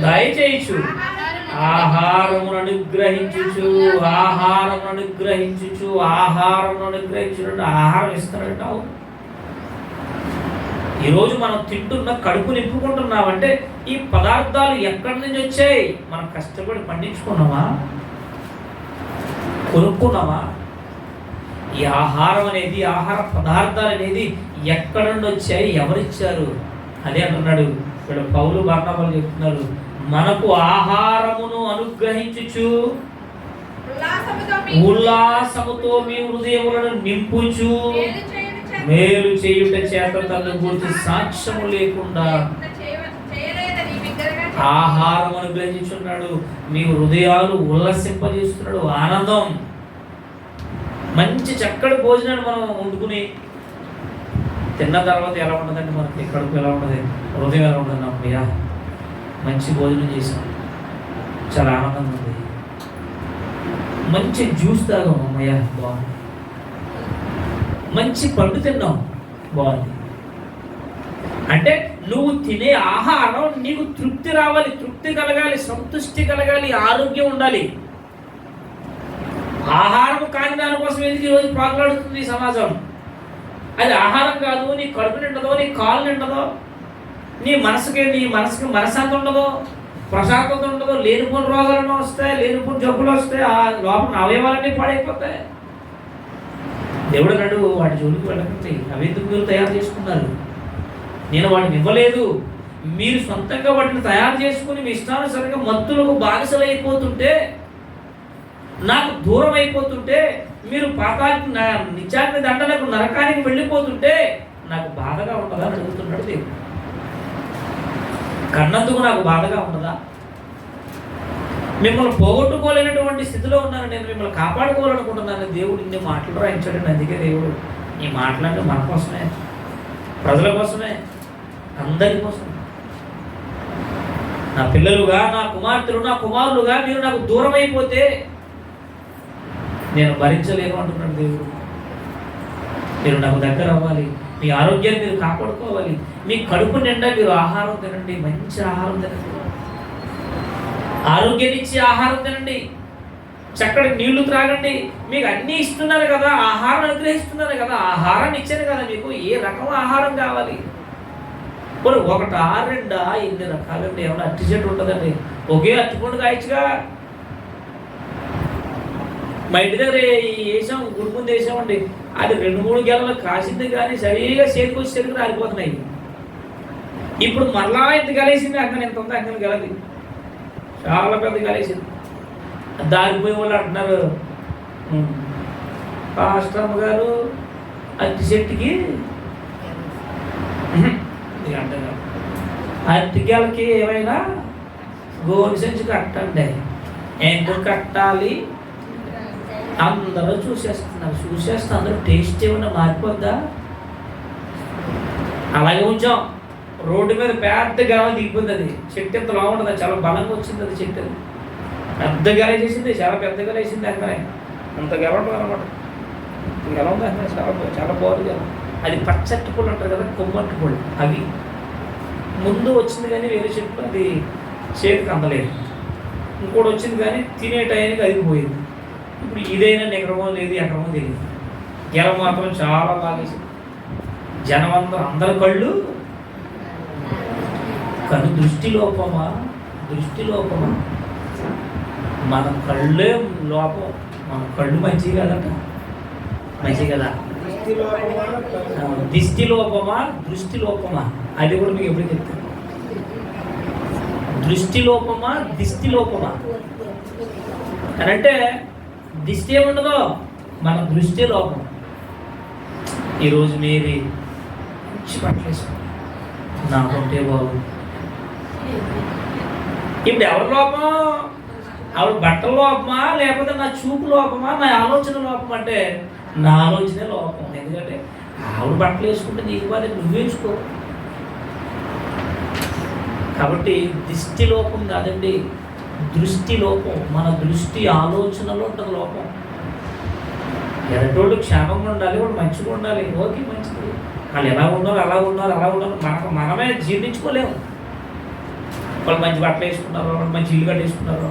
దయచేయచ్చు, ఆహారమును అనుగ్రహించుచు ఆహారం ఇస్తారంటావు. ఈరోజు మనం తింటున్న, కడుపు నింపుకుంటున్నామంటే ఈ పదార్థాలు ఎక్కడి నుంచి వచ్చాయి? మనం కష్టపడి పండించుకున్నామా, కొనుక్కున్నామా? ఈ ఆహారం అనేది, ఆహార పదార్థాలు అనేది ఎక్కడి నుండి వచ్చాయి, ఎవరిచ్చారు అదే అంటున్నాడు ఇక్కడ పౌలు బర్నబాలు చెప్తున్నారు, మనకు ఆహారమును అనుగ్రహించుచు ఉల్లాసముతో మీ హృదయములను నింపుచు మేలు చేయుట చేత తన గురించి సాక్ష్యము లేకుండా ఆహారం అనుగ్రహించున్నాడు. మీ హృదయాలు ఉల్లసింపజేస్తున్నాడు. ఆనందం, మంచి చక్కటి భోజనాన్ని మనం వండుకుని తిన్న తర్వాత ఎలా ఉండదండి మనకి, కడుపు ఎలా ఉండదు, హృదయం ఎలా ఉండదు, అమ్మయ్యా మంచి భోజనం చేసాం, చాలా ఆనందంగా ఉంది, మంచి జ్యూస్ తాగాం, అమ్మయ్యా బాగుంది, మంచి పండు తిన్నాం, బాగుంది. అంటే నువ్వు తినే ఆహారం నీకు తృప్తి రావాలి, తృప్తి కలగాలి, సంతృష్టి కలగాలి, ఆరోగ్యం ఉండాలి. ఆహారం కాని దానికోసం ఎందుకు ఈరోజు ప్రాకులాడుతుంది ఈ సమాజం? అది ఆహారం కాదు, నీ కడుపు నిండదో, నీ కాలు నిండదో, నీ మనసుకి మనశ్శాంతి ఉండదో, ప్రశాంతత ఉండదో, లేనిపోని రోగాలను వస్తాయి, లేనిపోని జబ్బులు వస్తాయి, ఆ లోపల అవయవాలన్నీ పాడైపోతాయి. దేవుడు అన్నాడు వాటి జోలికి వెళ్ళకండి, అవి ఎందుకు మీరు తయారు చేసుకున్నారు, నేను వాటిని ఇవ్వలేదు. మీరు సొంతంగా వాటిని తయారు చేసుకుని మీ ఇష్టానుసారంగా మత్తులకు బానిసలు అయిపోతుంటే, నాకు దూరం అయిపోతుంటే, మీరు పాతానికి నిత్యాగ్ని దండలకు నరకానికి వెళ్ళిపోతుంటే నాకు బాధగా ఉంటుందా అని అడుగుతున్నాడు దేవుడు. కన్నందుకు నాకు బాధగా ఉండదా? మిమ్మల్ని పోగొట్టుకోలేనటువంటి స్థితిలో ఉన్నాను, నేను మిమ్మల్ని కాపాడుకోవాలనుకుంటున్నాను. దేవుడు ఇన్ని మాటలు రాయించాడు. అందుకే దేవుడు ఈ మాటలన్నీ మన కోసమే, ప్రజల కోసమే, అందరి కోసం. నా పిల్లలుగా, నా కుమార్తెలు, నా కుమారులుగా మీరు నాకు దూరం అయిపోతే నేను భరించలేను అంటున్నాడు దేవుడు. మీరు నాకు దగ్గర అవ్వాలి, మీ ఆరోగ్యాన్ని మీరు కాపాడుకోవాలి, మీ కడుపు నిండా మీరు ఆహారం తినండి, మంచి ఆహారం తినండి, ఆరోగ్యాన్ని ఇచ్చి ఆహారం తినండి, చక్కటి నీళ్లు త్రాగండి. మీకు అన్నీ ఇస్తున్నారు కదా, ఆహారం అనుగ్రహిస్తున్నారు కదా, ఆహారాన్ని ఇచ్చాను కదా, మీకు ఏ రకం ఆహారం కావాలి? మరి ఒకటా రెండా ఎన్ని రకాలండి? ఏమన్నా అట్టి చెట్టు ఉంటుందండి? ఒకే అట్టుకుంటూ కాయచ్చుగా. మా ఇంటి దగ్గర వేసాం, గుడి ముందు వేసామండి, అది 2-3 గెలలు కాసింది కానీ సరిగా చేతికి వచ్చి చెరుకు రాలిపోతున్నాయి. ఇప్పుడు మరలా ఇంత గలేసింది, అక్కడ ఎంత ఉంది, అక్కడ గలది చాలా పెద్ద గలేసింది. దారిపోయే వాళ్ళు అంటున్నారు, పాస్టర్ గారు అట్టి చెట్టుకి అంటారు, అరటికాయలకి ఏమైనా గోరు సంచి కట్టండి. ఎందుకు కట్టాలి? అందరూ చూసేస్తే అందరూ టేస్ట్ ఏమైనా మారిపోద్దా? అలాగే ఉంచాం. రోడ్డు మీద పెద్ద గెల దిగిపోయింది. అది చెట్టు ఎంత లాగా ఉంటుంది, చాలా బలంగా వచ్చింది. అది చెట్టు పెద్ద గెల చేసింది, చాలా పెద్ద గెల వేసింది. అక్కడే అంత గెల ఉంటుంది అనమాట. గెల ఉంది అక్కడ, చాలా బాగుంది గెల. అది పచ్చటి పళ్ళు అంటారు కదా, కొమ్మటి పళ్ళు, అవి ముందు వచ్చింది కానీ వేరే చెట్లు అది చేతికి అందలేదు. ఇంకోటి వచ్చింది కానీ తినే టైంకి అది పోయింది. ఇప్పుడు ఇదైనా ఎకరమో లేదు, ఎకరమో తెలియదు. గెల మాత్రం చాలా బాగా వేసింది. జనం అందరి కళ్ళు దృష్టి లోపమా, మన కళ్ళే లోపం. మన కళ్ళు మంచిది కదట, మంచిది కదా. దిష్టి లోపమా, దృష్టి లోపమా, అది కూడా మీకు ఎప్పుడు చెప్తాను. దృష్టి లోపమా, దిష్టి లోపమా అని అంటే దిష్టి ఏముండదో, మన దృష్టి లోపం. ఈరోజు మీరు మంచి పట్లేసు నాకుంటే బాబు, ఇప్పుడు ఎవరి లోపం? ఆవిడ బట్టల లోపమా, లేకపోతే నా చూపు లోపమా, నా ఆలోచన లోపం? అంటే నా ఆలోచనే లోపం. ఎందుకంటే ఆవిడ బట్టలు వేసుకుంటే నీకు బాగా నువ్వు వేసుకో. కాబట్టి దిష్టి లోపం కాదండి, దృష్టి లోపం. మన దృష్టి ఆలోచనలో ఉంటుంది లోపం. ఎరటోళ్ళు క్షేమంగా ఉండాలి, వాడు మంచిగా ఉండాలి, ఓకే మంచిది. వాళ్ళు ఎలా ఉన్నారు అలా ఉన్నారు మనమే జీర్ణించుకోలేము. వాళ్ళు మంచి బట్టలు వేసుకున్నారు, వాళ్ళు మంచి ఇల్లు కట్టేసుకున్నారు,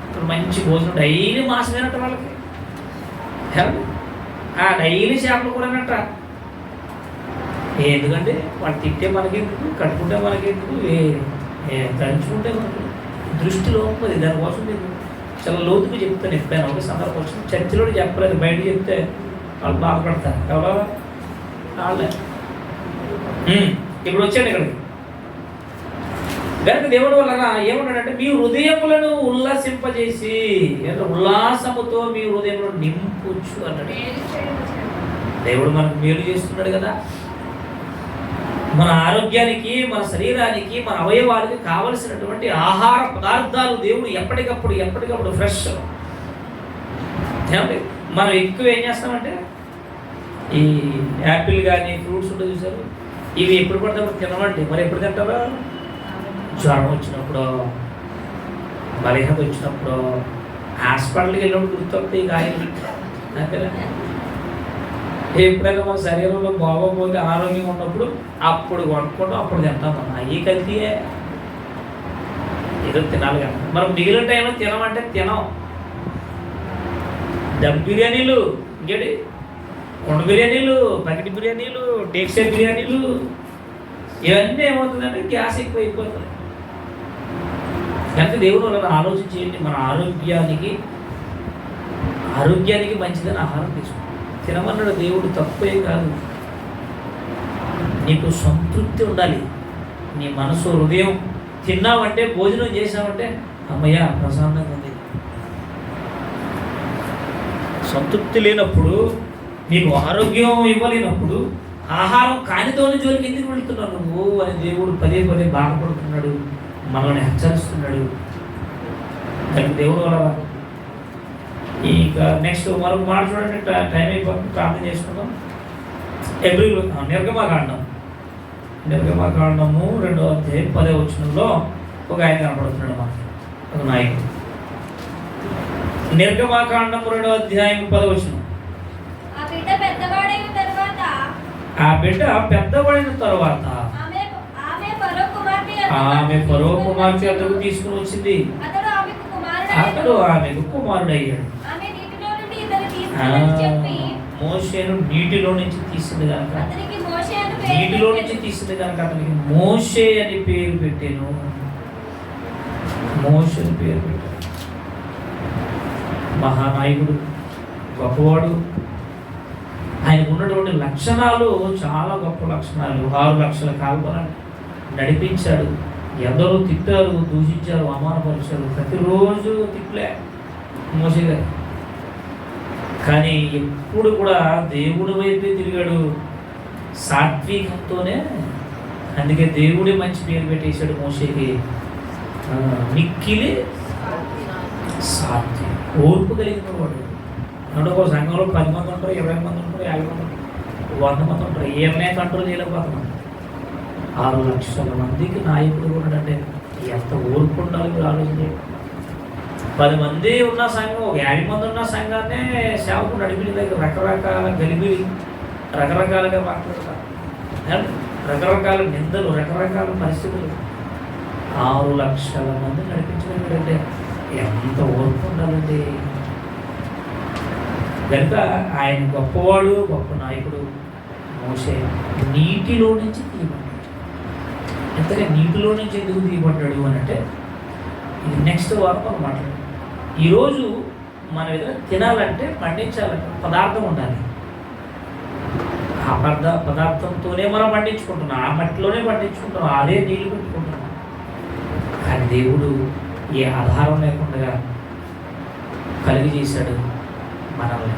ఇప్పుడు మంచి భోజనం డైలీ మాసమేనట్ట వాళ్ళకి, డైలీ చేపలు కూడానట్ట. ఎందుకంటే వాళ్ళు తింటే మనకెందుకు, కట్టుకుంటే మనకెందుకు, దంచుకుంటే మనకు దృష్టి లోపది. దానికోసం నేను చాలా లోతుగా చెప్తాను. ఎప్పుడైనా ఒక సందర్భం వచ్చింది, చర్చిలో చెప్పలేదు, బయట చెప్తే వాళ్ళు బాధపడతారు. ఎవరో వాళ్ళే. ఇప్పుడు వచ్చాను ఇక్కడికి, కనుక దేవుడు వలన ఏమన్నాడంటే మీ హృదయములను ఉల్లాసింపజేసి, ఉల్లాసముతో మీ హృదయములను నింపుచ్చు అన్నాడు. దేవుడు మనకు మేలు చేస్తున్నాడు కదా. మన ఆరోగ్యానికి, మన శరీరానికి, మన అవయవానికి కావలసినటువంటి ఆహార పదార్థాలు దేవుడు ఎప్పటికప్పుడు ఫ్రెష్. మనం ఎక్కువ ఏం చేస్తామంటే ఈ యాపిల్ కానీ ఫ్రూట్స్ ఉంటుంది చూసారు, ఇవి ఎప్పుడు పడితే తినమండి. మరి ఎప్పుడు తింటారా? జ్వరం వచ్చినప్పుడు, బలహీనత వచ్చినప్పుడు, హాస్పిటల్కి వెళ్ళినప్పుడు గుర్తొస్తాయి ఈ కాయలు. అంతేనా? ఎప్పుడైనా మన శరీరంలో బాగోపోతే ఆరోగ్యంగా ఉన్నప్పుడు అప్పుడు వండుకుంటాం, అప్పుడు తింటాం. అయ్యి కల్తీయే, ఏదో తినాలి కదా. మనం మిగిలిన టైంలో తినమంటే తినం. దమ్ బిర్యానీలు, ఇంకేంటి కొండ బిర్యానీలు, ప్యాకెట్ బిర్యానీలు, డేక్షా బిర్యానీలు, ఇవన్నీ ఏమవుతుందంటే గ్యాస్ ఎక్కువ అయిపోతుంది. కనుక దేవుడు వాళ్ళని ఆలోచించేయండి. మన ఆరోగ్యానికి మంచిదని ఆహారం తీసుకోండి. తినమన్నాడు దేవుడు, తప్పే కాదు. నీకు సంతృప్తి ఉండాలి. నీ మనసు, హృదయం తిన్నావంటే, భోజనం చేసావంటే అమ్మయ్య ప్రశాంతంగా ఉంది. సంతృప్తి లేనప్పుడు, నీకు ఆరోగ్యం ఇవ్వలేనప్పుడు ఆహారం కానితోని జోలికి ఎందుకు వెళ్తున్నావు నువ్వు అని దేవుడు పదే బాధపడుతున్నాడు, మనల్ని హెచ్చరిస్తున్నాడు. దానికి దేవుడు వల్ల ఇక నెక్స్ట్ మరొక మాట చూడండి. టైం అయిపోతుంది, ప్రార్థన చేసుకుందాం. నిర్గమాకాండము 2వ అధ్యాయం 10వ వచనంలో ఒక ఆయన కనపడుతున్నాడు మనకి, ఒక నాయకుడు. నిర్గమాకాండము 2వ అధ్యాయం 10వ వచనం. ఆ బిడ్డ పెద్దబడిన తర్వాత ఆమె ఫరో కుమార్తె అతడు తీసుకుని వచ్చింది. అతడు ఆమెకు కుమారుడు అయ్యాడు. మోషేను నీటిలో నుంచి తీసింది కనుక అతనికి మోషే అని పేరు పెట్టాను. మోషే అని పేరు పెట్టాను. మహానాయకుడు, గొప్పవాడు. ఆయనకు ఉన్నటువంటి లక్షణాలు చాలా గొప్ప లక్షణాలు. 6 లక్షల కాల్పనలు నడిపించాడు. ఎందరో తిట్టారు, దూషించారు, అవమానపరిచారు. ప్రతిరోజు తిట్లే మోషే గారు. కానీ ఎప్పుడు కూడా దేవుడి వైపే తిరిగాడు, సాత్వికంతోనే. అందుకే దేవుడే మంచి పేరు పెట్టేశాడు మోషేకి, మిక్కిలి సాత్విక, ఓర్పు కలిగిన వాడు. అంటే ఒక సంఘంలో 10 మంది ఉంటారు, 20 మంది ఉంటారు, 50 మంది ఉంటారు, 100 మంది ఉంటారు. ఏమైనా కంట్రోల్ చేయలేకపోతున్నాం. 6 లక్షల మందికి నాయకుడు కూడా అంటే ఎంత ఓర్పు ఉండాలి మీరు ఆలోచించండి. 10 మంది ఉన్న సంఘం, ఒక 50 మంది ఉన్న సంఘాన్నే సేవకుడు నడిపిన దగ్గర రకరకాల గలిబిలి, రకరకాలుగా మాట్లాడతారు, రకరకాల నిందలు, రకరకాల పరిస్థితులు. 6 లక్షల మంది నడిపించలేదంటే ఎంత ఓర్పు ఉండాలండి. కనుక ఆయన గొప్పవాడు, గొప్ప నాయకుడు. మోషే నీటిలో నుంచి తీయబడ్డాడు. ఎంతగా నీటిలో నుంచి ఎందుకు తీయబడ్డాడు అని అంటే, ఇది నెక్స్ట్ వారం మనం మాట్లాడాలి. ఈరోజు మనం ఏదైనా తినాలంటే, పండించాలంటే పదార్థం ఉండాలి. ఆ పదార్థంతోనే మనం పండించుకుంటున్నాం, ఆ మట్టిలోనే పండించుకుంటున్నాం, అదే నీళ్ళు పెట్టుకుంటున్నాం. కానీ దేవుడు ఏ ఆధారం లేకుండా కలిగి చేశాడు మనల్ని.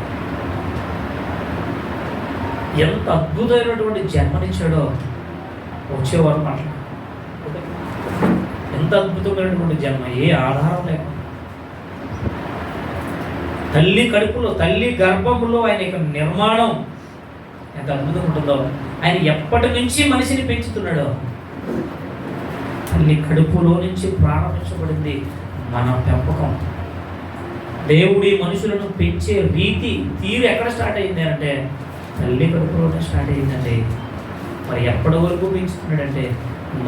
ఎంత అద్భుతమైనటువంటి జన్మనిచ్చాడో వచ్చేవారు మాట్లాడు. ఎంత అద్భుతమైనటువంటి జన్మ, ఏ ఆధారం లేకుండా. తల్లి కడుపులో, తల్లి గర్భంలో ఆయన యొక్క నిర్మాణం ఎంత అద్భుతం ఉంటుందో. ఆయన ఎప్పటి నుంచి మనిషిని పెంచుతున్నాడో. తల్లి కడుపులో నుంచి ప్రారంభించబడింది మన పెంపకం. దేవుడి మనుషులను పెంచే తీరు ఎక్కడ స్టార్ట్ అయింది అంటే తల్లి కడుపులోనే స్టార్ట్ అయిందండి. మరి ఎప్పటి వరకు పెంచుతున్నాడంటే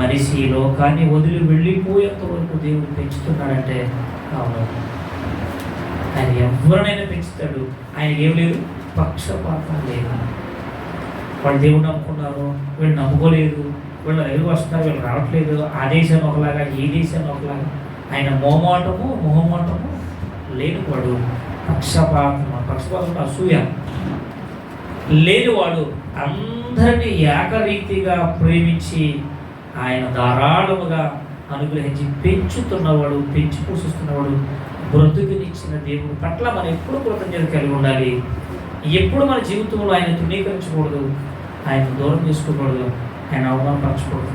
మనిషి లోకాన్ని వదిలి వెళ్ళిపోయేంత వరకు దేవుడు పెంచుతున్నాడంటే అవును, ఆయన ఎవరినైనా పెంచుతాడు. ఆయనకి ఏం లేదు, పక్షపాతం లేదు. వాళ్ళు దేవుడు నమ్ముకున్నారు, వీళ్ళు నమ్ముకోలేదు, వీళ్ళ దగ్గరికి వస్తున్నారు, వీళ్ళు రావట్లేదు. ఆ దేశాన్ని ఒకలాగా, ఈ దేశాన్ని ఒకలాగా. ఆయన మొహమాటము లేనివాడు, పక్షపాతం అసూయ లేనివాడు. అందరినీ ఏకరీతిగా ప్రేమించి ఆయన ధారాళముగా అనుగ్రహించి పెంచుతున్నవాడు, పెంచి పోషిస్తున్నవాడు, బ్రతుకునిచ్చిన దేవుడి పట్ల మనం ఎప్పుడు కృతజ్ఞత కలిగి ఉండాలి. ఎప్పుడు మన జీవితంలో ఆయన తృణీకరించకూడదు, ఆయన దూరం చేసుకోకూడదు, ఆయన అవమానపరచకూడదు.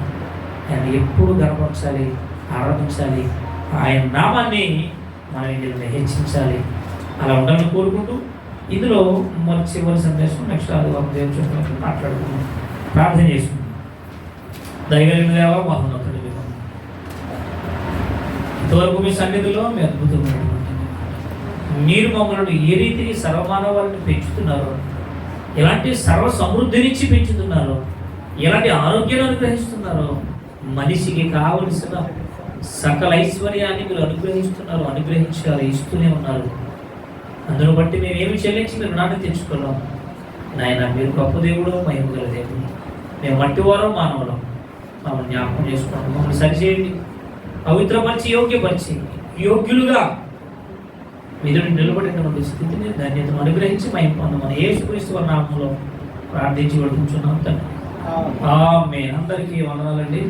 ఆయన ఎప్పుడు గర్వపరచాలి, ఆరాధించాలి, ఆయన నామాన్ని మనం ఇందులో హెచ్చించాలి. అలా ఉండాలని కోరుకుంటూ ఇందులో మన చివరి సందేశం నెక్స్ట్ ఆదివారం దేవుని చూసినట్టు మాట్లాడుకుందాం, ప్రార్థన చేసుకుందాం. దయగలిగిన దేవా, మహోన్నతుడు, ఇంతవరకు మీ సన్నిధిలో మీ అద్భుతమైనటువంటి మీరు మమ్మల్ని ఏ రీతిని సర్వమానవాళ్ళని పెంచుతున్నారో, ఎలాంటి సర్వ సమృద్ధినిచ్చి పెంచుతున్నారో, ఎలాంటి ఆరోగ్యాన్ని అనుగ్రహిస్తున్నారో, మనిషికి కావలసిన సకల ఐశ్వర్యాన్ని మీరు అనుగ్రహిస్తున్నారు, అనుగ్రహించారు, ఇస్తూనే ఉన్నారు. అందును బట్టి మేము ఏమి చెల్లించి మీరు రుణాన్ని తెచ్చుకున్నాం. నాయన మీరు గొప్ప దేవుడు, మహిమ గల దేవుడు. మేము మట్టివారం, మానవులం. మమ్మల్ని జ్ఞాపకం చేసుకోండి, మమ్మల్ని సరిచేయండి, పవిత్రపరిచి యోగ్యపరిచి యోగ్యులుగా మీరు నిలబడినటువంటి స్థితిని, ధన్యతను అనుగ్రహించి మహిమ పొందమని యేసుక్రీస్తు వారి నామములో ప్రార్థించి వేడుకుంటున్నాం తండ్రి. ఆమేన్. అందరికీ వందనాలండి.